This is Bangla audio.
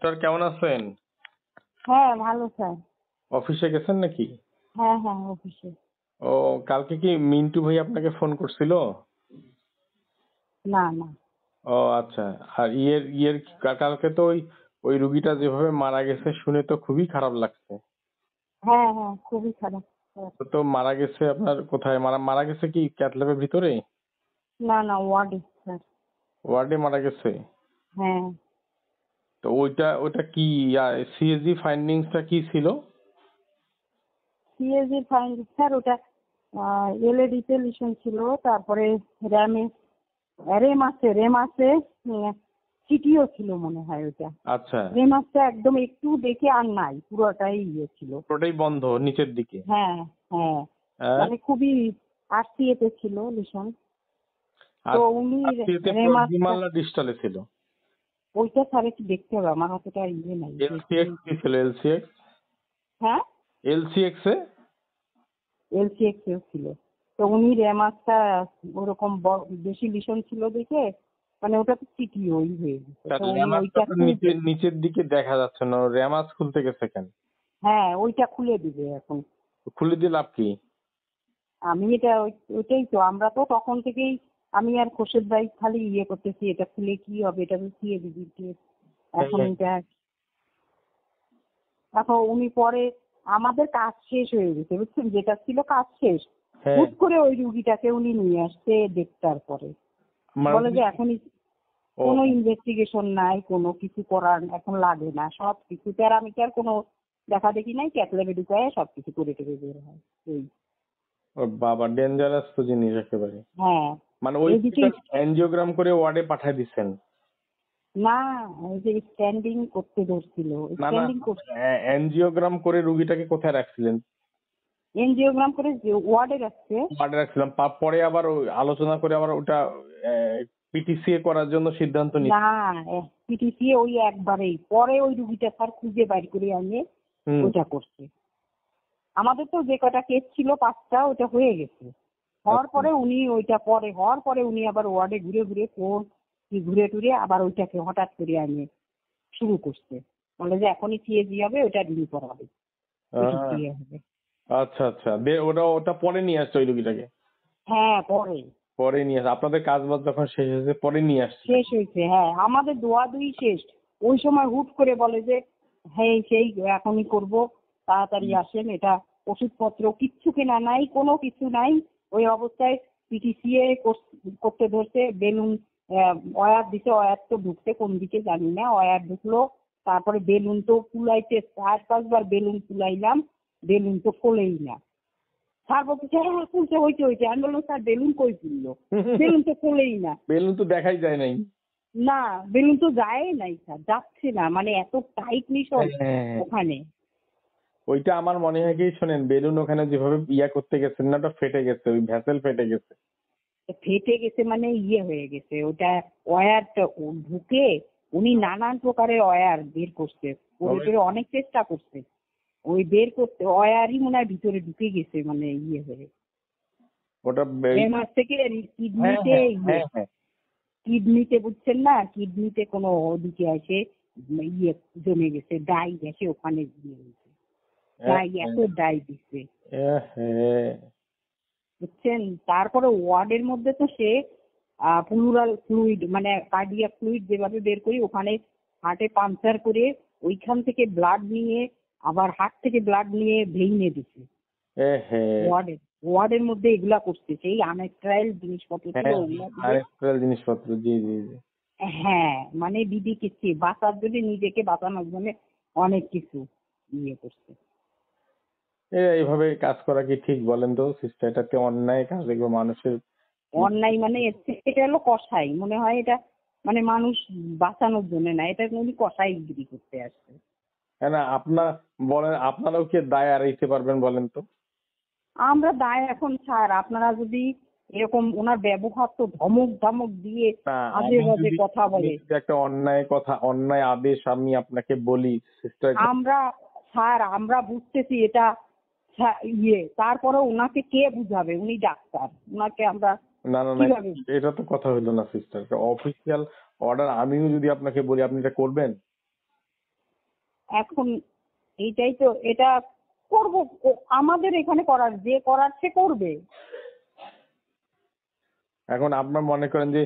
স্যার কেমন আছেন? হ্যাঁ ভালো স্যার। অফিসে গেছেন নাকি? হ্যাঁ হ্যাঁ অফিসে। ও, কালকে কি মিন্টু ভাই আপনাকে ফোন করছিল? না না। ও আচ্ছা। আর কালকে তো ওই রুগীটা যেভাবে মারা গেছে শুনে তো খুবই খারাপ লাগছে। হ্যাঁ হ্যাঁ খুবই খারাপ স্যার। তো মারা গেছে আপনার কোথায়? মারা মারা গেছে কি ক্যাথল্যাবের ভিতরে? না না ওয়ার্ডে স্যার। ওয়ার্ডে মারা গেছে? হ্যাঁ। তো ওইটা কি সিএসজি ফাইন্ডিংসটা কি ছিল? সিএসজি ফাইন স্যার ওটা এলএডিতে লিশন ছিল, তারপরে র্যামে রেম আছে সিটিও ছিল মনে হয় ওটা। আচ্ছা। রেমাসটা একদম একটু দেখে আর নাই, পুরোটাই ইয়ে ছিল। পুরোটাই বন্ধ নিচের দিকে? হ্যাঁ হ্যাঁ হ্যাঁ। মানে খুবই আরসিএতে ছিল লিশন। আর তো উনি আজকে রেমাসটা মাল্লা ডিস্টালে ছিল? ওইটা স্যার একটু দেখতে হবে, আমার হাতে তো আর ইয়ে নাই। এলসিএক্স কি ছিল? এলসিএক্স? হ্যাঁ এলসিএক্স এ? এলসিএক্স ছিল। তো উনি র্যামাসটা ওরকম বেশি লিশন ছিল দেখে, মানে ওটা তো সিটি ওই হয়ে গেছে, তো উনি র্যামাসটা ওইটা তো খুলবে। নিচের দিকে দেখা যাচ্ছে না, র্যামাস খুলতে গেছে কেন? হ্যাঁ ওইটা খুলে দিবে এখন। খুলে দিয়ে লাভ কি? আমি এটা ওইটাই তো, আমরা তো তখন থেকেই আমি আর খোরশেদ ভাই খালি ইয়ে করতেছি, এটা খুলে কি হবে, এটা তো দিয়ে দিবি। এখন এটা এখন উনি পরে আমাদের কাজ শেষ হয়ে গেছে বুঝছেন, যেটা ছিল কাজ শেষ, হ্যাঁ। হুট করে ওই রুগীটাকে উনি নিয়ে আসছে দেড়টার পরে। বলে যে এখনই কোনো ইনভেস্টিগেশন নাই, কোনো কিছু করার এখন লাগে না, সব কিছু প্যারামিটার কোনো দেখা দেখি নাই, ক্যাথল্যাবে ঢুকায় সবকিছু করে টেরে বের হয় এই। ও বাবা, ডেঞ্জারাস তো জিনিস একেবারে। হ্যাঁ মানে ওই এদিকে অ্যানজিওগ্রাম করে ওয়ার্ডে পাঠিয়ে দিচ্ছেন? না, ওই যে স্ট্যান্ডিং করতে ধরছিল, না না, স্ট্যান্ডিং করছে। অ্যানজিওগ্রাম করে রুগীটাকে কোথায় রাখছিলেন? এনজিওগ্রাম করে ওয়ার্ডে রাখছে। ওয়ার্ডে রাখছিলাম, পরে আবার আলোচনা করে আবার ওটা পিটিসিএ করার জন্য সিদ্ধান্ত নিচ্ছি। না পিটিসি ওই একবারেই, পরে ওই রুগীটা স্যার খুঁজে বাইর করে আনিয়ে ওইটা করছে। আমাদের তো যে কটা কেস ছিল 5টা, ওটা হয়ে গেছে। হওয়ার পরে উনি ওইটা হওয়ার পরে উনি আবার ওয়ার্ডে ঘুরে ঘুরে ঘুরে টুরে আবার ওইটাকে হঠাৎ করে আনিয়ে শুরু করছে। বলে যে এখনই সিএজি হবে, ওটা রিলিজ করা হবে, PTCA হবে। আচ্ছা আচ্ছা, ওটা ওটা পরে নিয়ে আসছে ওই রুগীটাকে? হ্যাঁ পরে পরে নিয়ে আসছে আপনাদের কাজ বাজ যখন শেষ হয়েছে পরে নিয়ে আসছে? শেষ হয়েছে, হ্যাঁ আমাদের দোয়াদুই শেষ। ওই সময় হুট করে বলে যে হ্যাঁ সেই এখনই করব, তাড়াতাড়ি আসেন, এটা ওষুধপত্র কিচ্ছু কেনা নাই, কোনো কিছু নাই। ওই অবস্থায় পিটিসিএ করতে ধরছে, বেলুন ওয়্যার দিছে, ওয়্যার তো ঢুকতে কোন দিকে জানি না, ওয়্যার ঢুকলো, তারপরে বেলুন তো ফুলাইতে 4-5 বার বেলুন ফুলাইলাম, বেলুন তো ফোলেই না। স্যার বলতেছে হ্যাঁ ফুলছে, হইছে। আমি বললাম স্যার বেলুন কই ফুললো, বেলুন তো ফোলেই না। বেলুন তো দেখাই যায় নাই। না বেলুন তো যায় নাই স্যার, যাচ্ছে না, মানে এত টাইট মিশন ওখানে। ওইটা আমার মনে হয় কি, শোনেন, বেলুন ওখানে যেভাবে করতে গেছেন না, ওটা ফেটে গেছে, ওই ভেসেল ফেটে গেছে। ফেটে গেছে মানে ইয়ে হয়ে গেছে ওটা, ওয়্যারটা ঢুকে উনি নানান প্রকারের ওয়্যার বের করছে, করে অনেক চেষ্টা করছে ওই বের করতে, ওয়্যারই মনে হয় ভিতরে ঢুকে গেছে, মানে ইয়ে হয়ে ওটা মাস থেকে হ্যাঁ কিডনিতে হ্যাঁ ইয়ে, হ্যাঁ হ্যাঁ। কিডনিতে বুঝছেন না, কিডনিতে কোনো ওদিকে এসে ইয়ে জমে গেছে, ডাই গেছে ওখানে ইয়ে হয়েছে, ডাই এত ডাই দিচ্ছে বুঝছেন। তারপরে ওয়ার্ডের মধ্যে তো সে প্লুরাল ফ্লুইড মানে কার্ডিয়াক ফ্লুইড যেভাবে বের করি, ওখানে হার্টে পাংচার করে ওইখান থেকে ব্লাড নিয়ে আবার হার্ট থেকে ব্লাড নিয়ে ভেইনে দিছে ওয়ার্ডের মধ্যে, এগুলা করছে সেই আনএক্সট্রাইল জিনিসপত্র ছিল ওগুলা দিয়ে। জিনিসপত্র, জি জি জি। হ্যাঁ মানে দিদি কিছু বাঁচার জন্য, নিজেকে বাঁচানোর জন্য অনেক কিছু ইয়ে করছে। এইভাবে কাজ করা কি ঠিক বলেন তো সিস্টার? এটাতে অন্যায় কাজ, দেখবো মানুষের অন্যায় মানে এটা হলো কষাই, মনে হয় এটা মানে মানুষ বাঁচানোর জন্য না, এটা উনি কষাইগিরি করতে আসছে। না বলেন, আপনারাও কি দায় এড়াইতে পারবেন বলেন তো? আমরা দায় এখন স্যার, আপনারা যদি এরকম, ওনার ব্যবহার তো ধমক ধমক দিয়ে আজে বাজে কথা বলে। একটা অন্যায় কথা, অন্যায় আদেশ আমি আপনাকে বলি সিস্টার, আমরা বুঝতেছি এটা ইয়ে, তারপরে ওনাকে কে বুঝাবে, উনি ডাক্তার, ওনাকে আমরা না না না, এটা তো কথা হইলো না সিস্টার। অফিসিয়াল অর্ডার আমিও যদি আপনাকে বলি, আপনি এটা করবেন? এখন এইটাই তো, এটা করবো আমাদের এখানে করার, যে করার সে করবে। এখন আপনার মনে করেন যে